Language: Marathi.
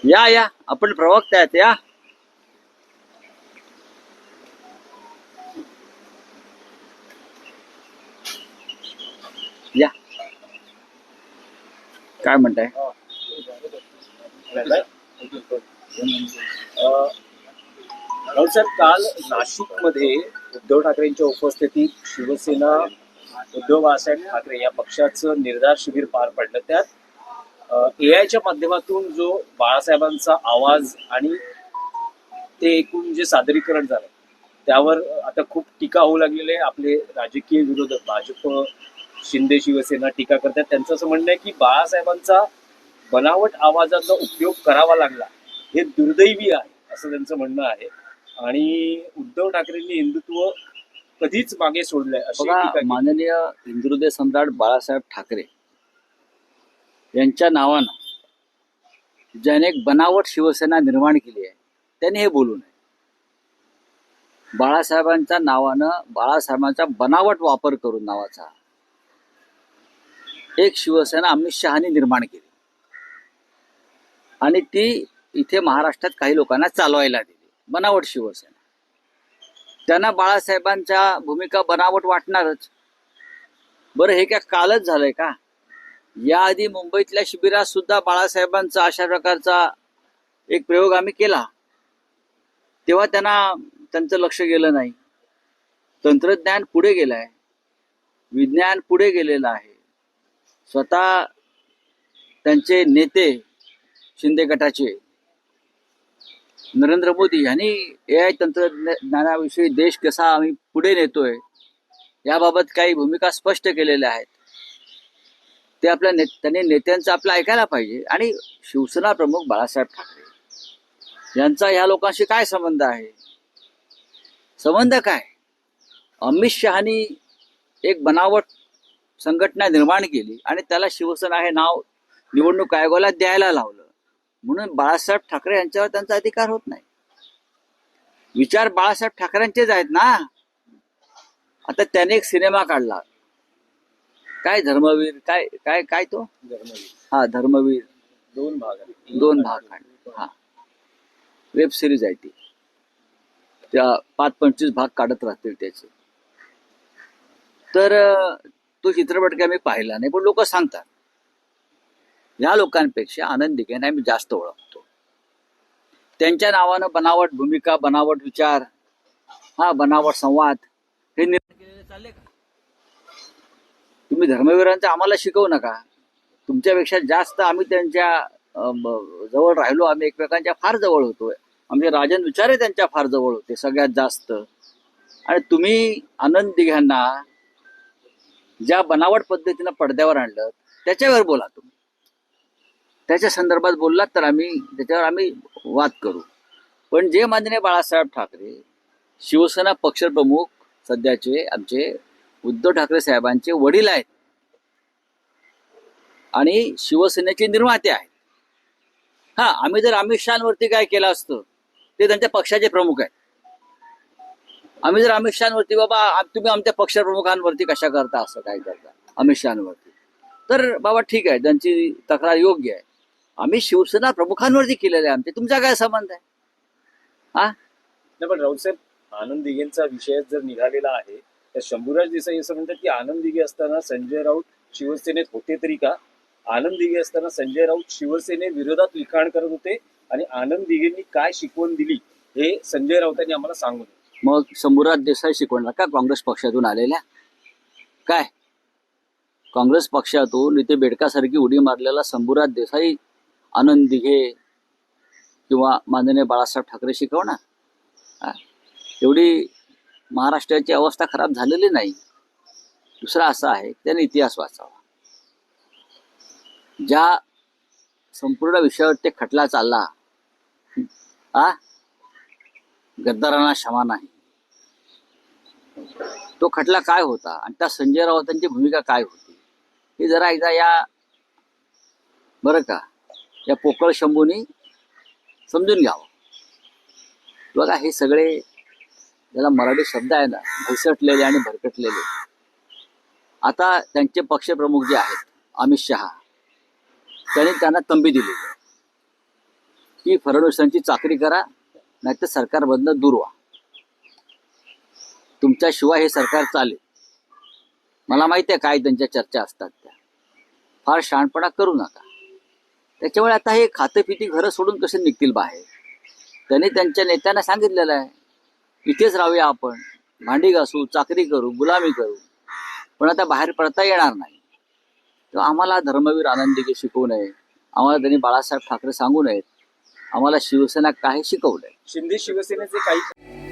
या आपण प्रवक्ता आहेत या. या काय म्हणताय? सर, काल नाशिकमध्ये उद्धव ठाकरेंच्या उपस्थितीत शिवसेना उद्धव बाळासाहेब ठाकरे या पक्षाचं निर्धार शिबिर पार पडलं. त्यात एआयच्या माध्यमातून जो बाळासाहेबांचा आवाज आणि ते एकूण जे सादरीकरण झालं त्यावर आता खूप टीका होऊ लागलेली आहे. आपले राजकीय विरोधक भाजप, शिंदे शिवसेना टीका करतात. त्यांचं असं म्हणणं आहे की बाळासाहेबांचा बनावट आवाजाचा उपयोग करावा लागला हे दुर्दैवी आहे असं त्यांचं म्हणणं आहे. आणि उद्धव ठाकरेंनी हिंदुत्व कधीच मागे सोडलंय अशी बघा, टीका केली. माननीय हिंदुहृदय सम्राट बाळासाहेब ठाकरे यांच्या नावानं ज्याने एक बनावट शिवसेना निर्माण केली आहे त्याने हे बोलू नये. बाळासाहेबांच्या नावानं, बाळासाहेबांचा बनावट वापर करून नावाचा एक शिवसेना अमित शहानी निर्माण केली आणि ती इथे महाराष्ट्रात काही लोकांना चालवायला दिली. बनावट शिवसेना. त्यांना बाळासाहेबांच्या भूमिका बनावट वाटणारच. बरं, हे काय कालच झालंय का? याआधी मुंबईतल्या शिबिरात सुद्धा बाळासाहेबांचा अशा प्रकारचा एक प्रयोग आम्ही केला. तेव्हा त्यांचं लक्ष गेलं नाही. तंत्रज्ञान पुढे गेलंय, विज्ञान पुढे गेलेलं आहे. स्वतः त्यांचे नेते शिंदे गटाचे नरेंद्र मोदी यांनी एआय तंत्रज्ञानाविषयी देश कसा आम्ही पुढे नेतोय याबाबत काही भूमिका स्पष्ट केलेल्या आहेत. ते त्यांनी नेत्यांचं आपलं ऐकायला पाहिजे. आणि शिवसेना प्रमुख बाळासाहेब ठाकरे यांचा ह्या लोकांशी काय संबंध आहे? संबंध काय? अमित शहानी एक बनावट संघटना निर्माण केली आणि त्याला शिवसेना हे नाव निवडणूक आयोगाला द्यायला लावलं. म्हणून बाळासाहेब ठाकरे यांच्यावर त्यांचा अधिकार होत नाही. विचार बाळासाहेब ठाकरेंचेच आहेत ना. आता त्याने एक सिनेमा काढला, काय धर्मवीर, काय काय काय तो धर्मवीर. हा, धर्मवीर. 2 भाग काढले. हा, वेब सिरीज आहे ती. त्या 25 भाग काढत राहतील त्याचे. तर तो चित्रपट काय मी पाहिला नाही, पण लोक सांगतात. या लोकांपेक्षा आनंद दिघेंना मी जास्त ओळखतो. त्यांच्या नावानं बनावट भूमिका, बनावट विचार, हा बनावट संवाद हे निर्माण केलेले चालले का? तुम्ही धर्मवीरांचं आम्हाला शिकवू नका. तुमच्यापेक्षा जास्त आम्ही त्यांच्या जवळ राहिलो. आम्ही एकमेकांच्या फार जवळ होतोय. आमचे राजन विचारे त्यांच्या फार जवळ होते सगळ्यात जास्त. आणि तुम्ही आनंद दिघ्यांना ज्या बनावट पद्धतीनं पडद्यावर आणलं त्याच्यावर बोला. तुम्ही त्याच्या संदर्भात बोललात तर त्याच्यावर आम्ही वाद करू. पण जे माननीय बाळासाहेब ठाकरे शिवसेना पक्षप्रमुख सध्याचे आमचे उद्धव ठाकरे साहेबांचे वडील आहेत आणि शिवसेनेचे निर्माते आहेत. हा, आम्ही जर अमित शहांवरती काय केलं असतं, ते त्यांच्या पक्षाचे प्रमुख आहेत. आम्ही जर अमित शहांवरती, बाबा तुम्ही आमच्या पक्षप्रमुखांवरती कशा करता, असं काय करता अमित शहांवरती, तर बाबा ठीक आहे, त्यांची तक्रार योग्य आहे. आम्ही शिवसेना प्रमुखांवरती केलेले आहे. आमचे तुमचा काय संबंध आहे? हा, नाही, पण राऊतसाहेब, आनंद दिघेंचा विषय जर निघालेला आहे तर शंभूराज देसाई असं म्हणतात की आनंद दिघे असताना संजय राऊत शिवसेनेत होते तरी का? आनंद दिघे असताना संजय राऊत शिवसेनेविरोधात लिखाण करत होते आणि आनंद दिघेंनी काय शिकवण दिली हे संजय राऊतांनी आम्हाला सांगू नये. मग शंभूराज देसाई शिकवणार का काँग्रेस पक्षातून आलेल्या? काय काँग्रेस पक्षातून इथे बेडकासारखी उडी मारलेला शंभूराज देसाई आनंद दिघे किंवा माननीय बाळासाहेब ठाकरे शिकवणार? एवढी महाराष्ट्राची अवस्था खराब झालेली नाही. दुसरा असा आहे, त्याने इतिहास वाचावा. ज्या संपूर्ण विषयावर ते खटला चालला, गद्दारांना क्षमा नाही, तो खटला काय होता आणि त्या संजय राऊतांची भूमिका काय होती हे जरा एकदा या बरं का या पोकळ शंभूनी समजून घ्यावं. बघा, हे सगळे ज्याला मराठी शब्द आहे ना, घसटलेले आणि भरकटलेले, आता त्यांचे पक्षप्रमुख जे आहेत अमित शहा, त्यांनी त्यांना तंबी दिलेली आहे. की फडणवीसांची चाकरी करा, नाहीतर सरकारमधनं दूर व्हा. तुमच्याशिवाय हे सरकार चालेल. मला माहिती आहे काय त्यांच्या चर्चा असतात त्या. फार शहाणपणा करू नका. त्याच्यामुळे आता हे खातंपिती घरं सोडून कसे निघतील बाहेर. त्यांनी त्यांच्या नेत्यांना सांगितलेलं आहे, इथेच राहूया आपण, भांडी घासू, चाकरी करू, गुलामी करू, पण आता बाहेर पडता येणार नाही. तर आम्हाला धर्मवीर आनंदीगे शिकवू नये, आम्हाला त्यांनी बाळासाहेब ठाकरे सांगू नयेत, आम्हाला शिवसेना काय शिकवलंय. शिंदे शिवसेनेचे काही